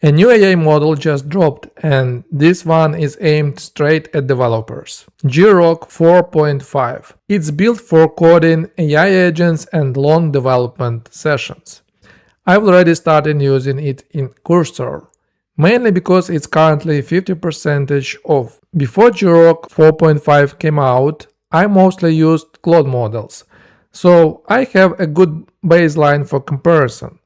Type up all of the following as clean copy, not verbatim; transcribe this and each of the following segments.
A new AI model just dropped, and this one is aimed straight at developers. Grok 4.5. It's built for coding, AI agents, and long development sessions. I've already started using it in Cursor, mainly because it's currently 50% off. Before Grok 4.5 came out, I mostly used Claude models, so I have a good baseline for comparison.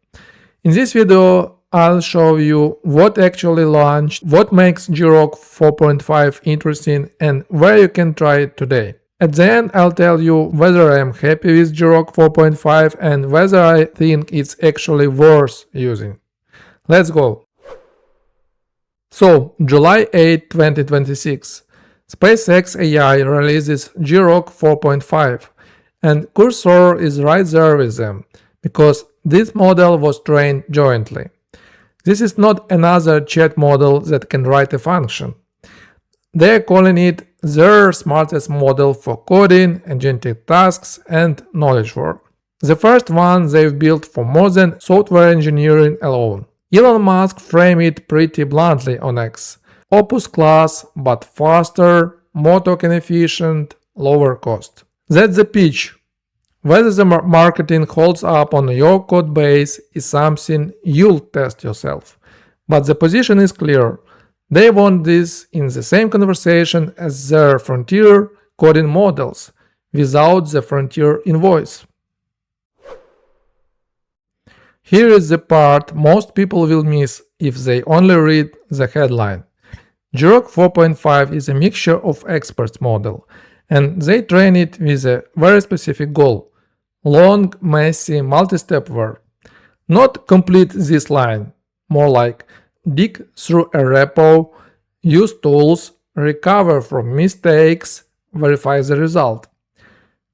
In this video, I'll show you what actually launched, what makes Grok 4.5 interesting, and where you can try it today. At the end, I'll tell you whether I am happy with Grok 4.5 and whether I think it's actually worth using. Let's go. So, July 8, 2026, SpaceX AI releases Grok 4.5, and Cursor is right there with them, because this model was trained jointly. This is not another chat model that can write a function. They're calling it their smartest model for coding, agentic tasks, and knowledge work. The first one they've built for more than software engineering alone. Elon Musk framed it pretty bluntly on X. Opus class, but faster, more token efficient, lower cost. That's the pitch. Whether the marketing holds up on your code base is something you'll test yourself. But the position is clear. They want this in the same conversation as their frontier coding models, without the frontier invoice. Here is the part most people will miss if they only read the headline. Grok 4.5 is a mixture of experts model, and they train it with a very specific goal. Long, messy, multi-step work. Not complete this line, more like dig through a repo, use tools, recover from mistakes, verify the result.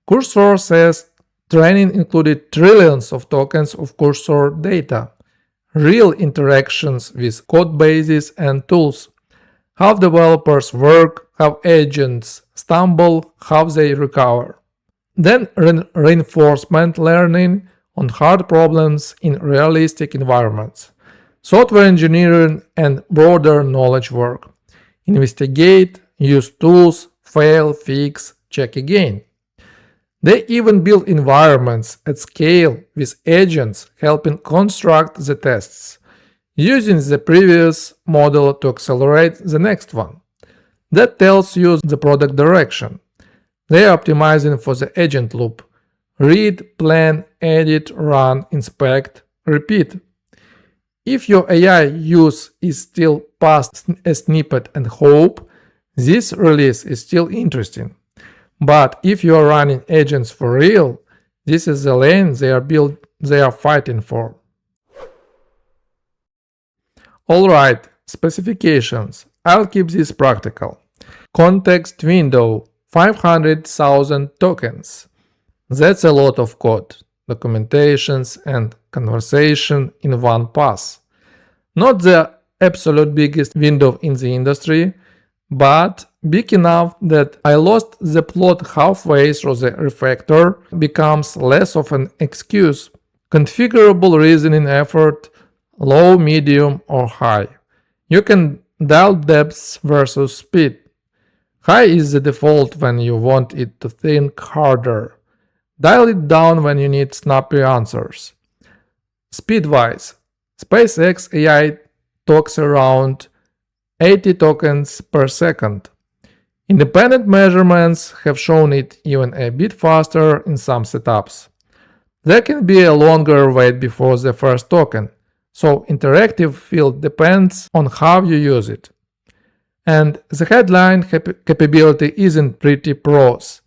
Cursor says training included trillions of tokens of Cursor data, real interactions with code bases and tools, how developers work, how agents stumble, how they recover. Then reinforcement learning on hard problems in realistic environments. Software engineering and broader knowledge work. Investigate, use tools, fail, fix, check again. They even build environments at scale with agents helping construct the tests, using the previous model to accelerate the next one. That tells you the product direction. They are optimizing for the agent loop. Read, plan, edit, run, inspect, repeat. If your AI use is still past a snippet and hope, this release is still interesting. But if you are running agents for real, this is the lane they are fighting for. Alright, specifications. I'll keep this practical. Context window, 500,000 tokens. That's a lot of code, documentations, and conversation in one pass. Not the absolute biggest window in the industry, but big enough that I lost the plot halfway through the refactor becomes less of an excuse. Configurable reasoning effort, low, medium, or high. You can dial depth versus speed. High is the default when you want it to think harder. Dial it down when you need snappy answers. Speed-wise, SpaceX AI talks around 80 tokens per second. Independent measurements have shown it even a bit faster in some setups. There can be a longer wait before the first token, so interactive field depends on how you use it. And the headline capability isn't pretty prose.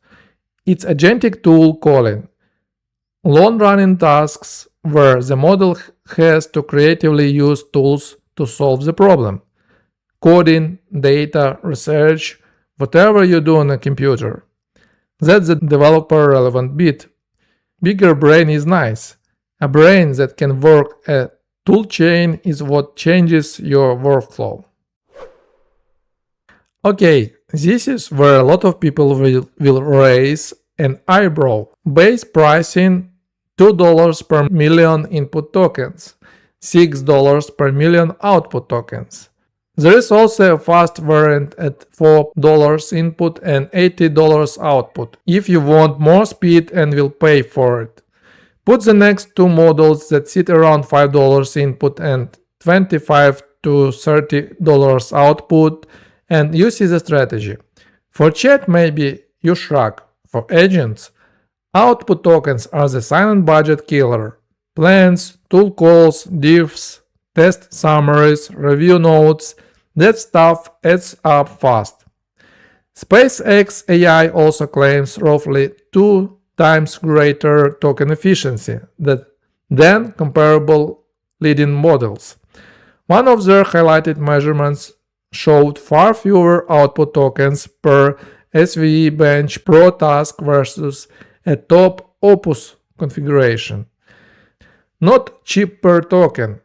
It's agentic tool calling. Long-running tasks where the model has to creatively use tools to solve the problem. Coding, data, research, whatever you do on a computer. That's the developer relevant bit. Bigger brain is nice. A brain that can work a toolchain is what changes your workflow. Okay, this is where a lot of people will raise an eyebrow. Base pricing $2 per million input tokens. $6 per million output tokens. There is also a fast variant at $4 input and $80 output if you want more speed and will pay for it. Put the next two models that sit around $5 input and $25 to $30 output, and you see the strategy. For chat, maybe you shrug. For agents, output tokens are the silent budget killer. Plans, tool calls, diffs, test summaries, review notes, that stuff adds up fast. SpaceX AI also claims roughly 2 times greater token efficiency than comparable leading models. One of their highlighted measurements showed far fewer output tokens per SVE bench pro task versus a top Opus configuration. Not cheap per token,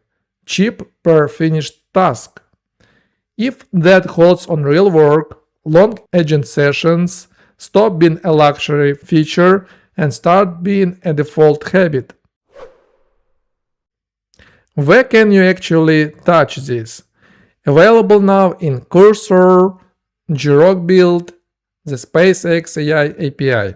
cheap per finished task. If that holds on real work, long agent sessions stop being a luxury feature and start being a default habit. Where can you actually touch this? Available now in Cursor, Grok Build, the SpaceX AI API.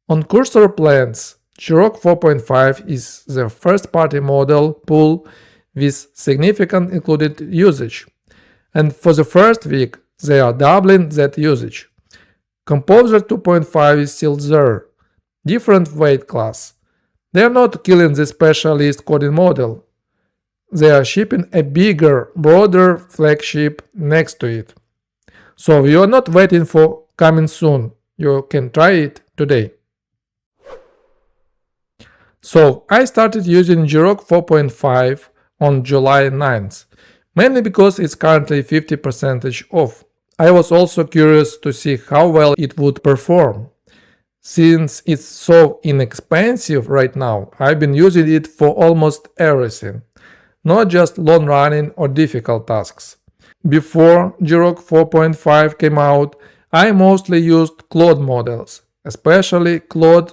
On Cursor plans, Grok 4.5 is the first-party model pool with significant included usage, and for the first week they are doubling that usage. Composer 2.5 is still there, different weight class. They are not killing the specialist coding model. They are shipping a bigger, broader flagship next to it. So you are not waiting for coming soon, you can try it today. So I started using Grok 4.5 on July 9th, mainly because it's currently 50% off. I was also curious to see how well it would perform. Since it's so inexpensive right now, I've been using it for almost everything, not just long-running or difficult tasks. Before Grok 4.5 came out, I mostly used Claude models, especially Claude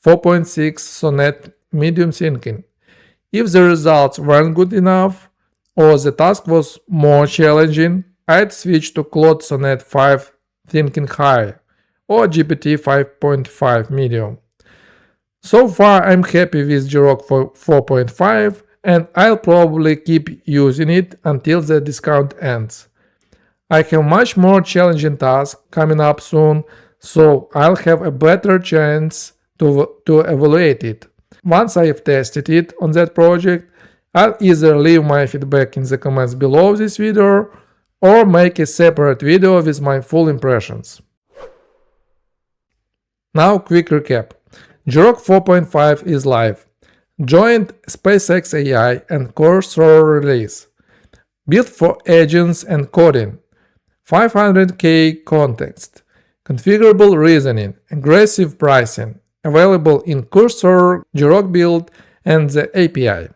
4.6 Sonnet medium thinking. If the results weren't good enough, or the task was more challenging, I'd switch to Claude Sonnet 5 Thinking High or GPT 5.5 Medium. So far I'm happy with Grok 4.5 and I'll probably keep using it until the discount ends. I have much more challenging tasks coming up soon, so I'll have a better chance to evaluate it. Once I've tested it on that project, I'll either leave my feedback in the comments below this video or make a separate video with my full impressions. Now quick recap. Grok 4.5 is live. Joined SpaceX AI and Cursor release. Built for agents and coding. 500K context. Configurable reasoning. Aggressive pricing. Available in Cursor, Grok Build, and the API.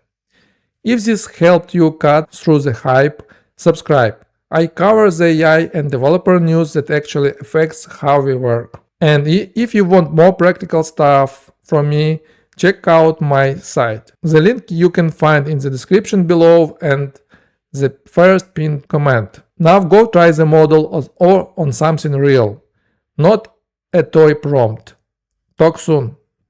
If this helped you cut through the hype, subscribe. I cover the AI and developer news that actually affects how we work. And if you want more practical stuff from me, check out my site. The link you can find in the description below and the first pinned comment. Now go try the model or on something real, not a toy prompt. Talk soon.